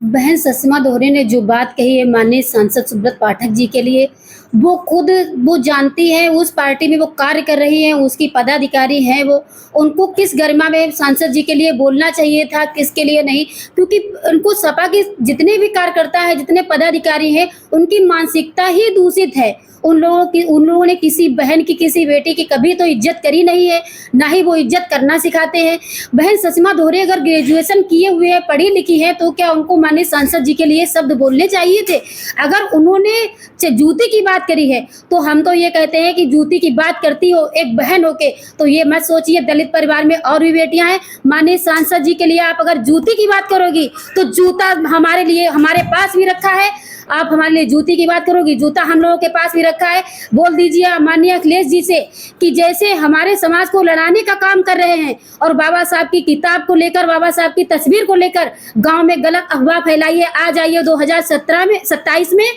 बहन सुषमा दोहरे ने जो बात कही है माननीय सांसद सुब्रत पाठक जी के लिए, वो खुद वो जानती है, उस पार्टी में वो कार्य कर रही हैं, उसकी पदाधिकारी हैं वो, उनको किस गरिमा में सांसद जी के लिए बोलना चाहिए था, किसके लिए नहीं। क्योंकि उनको सपा के जितने भी कार्यकर्ता हैं, जितने पदाधिकारी हैं, उनकी मानसिकता ही दूषित है। उन लोगों ने किसी बहन की, किसी बेटी की कभी तो इज्जत करी नहीं है, ना ही वो इज्जत करना सिखाते हैं। बहन सुषमा दोहरे अगर ग्रेजुएशन किए हुए हैं, पढ़ी लिखी हैं, तो क्या उनको माननीय सांसद जी के लिए शब्द बोलने चाहिए थे? अगर उन्होंने जूती की बात करी है, तो हम तो ये कहते हैं कि जूती की बात करती हो एक बहन होके, तो ये मत सोचिए दलित परिवार में और भी बेटियां हैं। माननीय सांसद जी के लिए आप अगर जूती की बात करोगी, तो जूता हमारे लिए, हमारे पास भी रखा है। आप हमारे लिए जूती की बात करोगी, जूता हम लोगों के पास भी रखा है। बोल दीजिए माननीय अखिलेश जी से कि जैसे हमारे समाज को लड़ाने का काम कर रहे हैं और बाबा साहब की किताब को लेकर, बाबा साहब की तस्वीर को लेकर गांव में गलत अफवाह फैलाई है। आ जाइए 2027 में,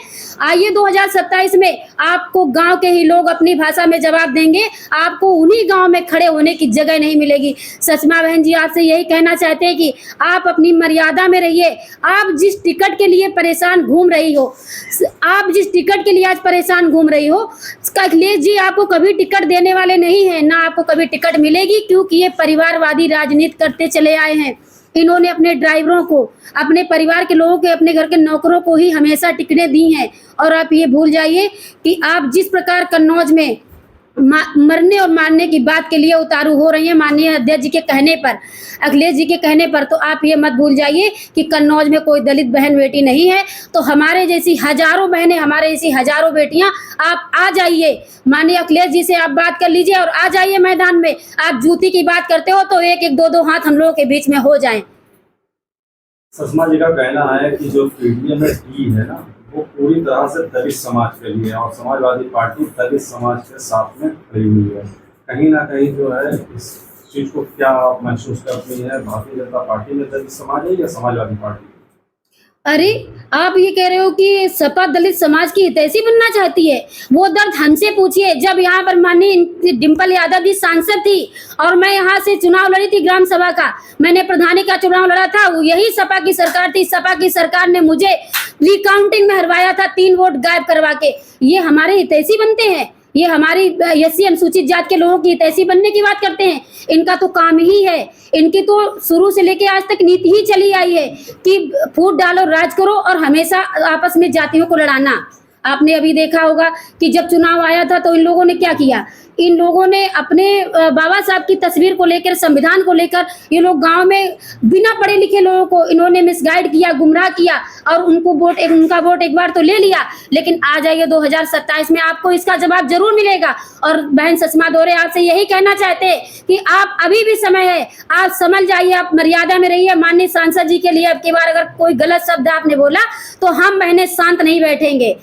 आइए 2027 में आपको गांव के ही लोग अपनी भाषा में जवाब देंगे। आपको उन्हीं गांव में खड़े होने की जगह नहीं मिलेगी। सुषमा बहन जी आपसे यही कहना चाहते हैं कि आप अपनी मर्यादा में रहिए। आप जिस टिकट के लिए परेशान घूम रही हो, आप जिस टिकट के लिए आज परेशान घूम रही हो, अखिलेश जी आपको कभी टिकट देने वाले नहीं है, ना आपको कभी टिकट मिलेगी, क्योंकि ये परिवारवादी राजनीति करते चले आए हैं। इन्होंने अपने ड्राइवरों को, अपने परिवार के लोगों के, अपने घर के नौकरों को ही हमेशा टिकटें दी हैं। और आप ये भूल जाइए कि आप जिस प्रकार कन्नौज में मरने और मारने की बात के लिए उतारू हो रही है माननीय अध्यक्ष जी के कहने पर, अखिलेश जी के कहने पर, तो आप ये मत भूल जाइए कि कन्नौज में कोई दलित बहन बेटी नहीं है। तो हमारे जैसी हजारों बहनें, हमारे जैसी हजारों बेटियां, आप आ जाइए, माननीय अखिलेश जी से आप बात कर लीजिए और आ जाइए मैदान में। आप जूती की बात करते हो तो एक एक दो दो हाथ हम लोगों के बीच में हो जाएं। सुषमा जी का कहना है कि जो पीडीए में डी है ना, वो पूरी तरह से दलित समाज के लिए है और समाजवादी पार्टी दलित समाज के साथ में खड़ी हुई है। कहीं ना कहीं जो है इस चीज को क्या आप महसूस करती है, भारतीय जनता पार्टी में दलित समाज है या समाजवादी पार्टी? अरे आप ये कह रहे हो कि सपा दलित समाज की हितैषी बनना चाहती है? वो दर्द हमसे पूछिए। जब यहाँ पर माननीय डिम्पल यादव जी सांसद थी और मैं यहाँ से चुनाव लड़ी थी ग्राम सभा का, मैंने प्रधानी का चुनाव लड़ा था, यही सपा की सरकार थी। सपा की सरकार ने मुझे रिकाउंटिंग में हरवाया था, 3 वोट गायब करवा के। ये हमारे हितैषी बनते हैं? ये हमारी एससी अनुसूचित जात के लोगों की हितैषी बनने की बात करते हैं? इनका तो काम ही है, इनकी तो शुरू से लेके आज तक नीति ही चली आई है कि फूट डालो, राज करो और हमेशा आपस में जातियों को लड़ाना। आपने अभी देखा होगा कि जब चुनाव आया था तो इन लोगों ने क्या किया? इन लोगों ने अपने बाबा साहब की तस्वीर को लेकर, संविधान को लेकर, ये लोग गांव में बिना पढ़े लिखे लोगों को इन्होंने मिसगाइड किया, गुमराह किया और उनका वोट एक बार तो ले लिया। लेकिन आ जाइए 2027 में, आपको इसका जवाब जरूर मिलेगा। और बहन सुषमा दोहरे आपसे यही कहना चाहते हैं कि आप अभी भी समय है, आप समझ जाइए, आप मर्यादा में रहिए। माननीय सांसद जी के लिए अब की बार अगर कोई गलत शब्द आपने बोला तो हम बहनें शांत नहीं बैठेंगे।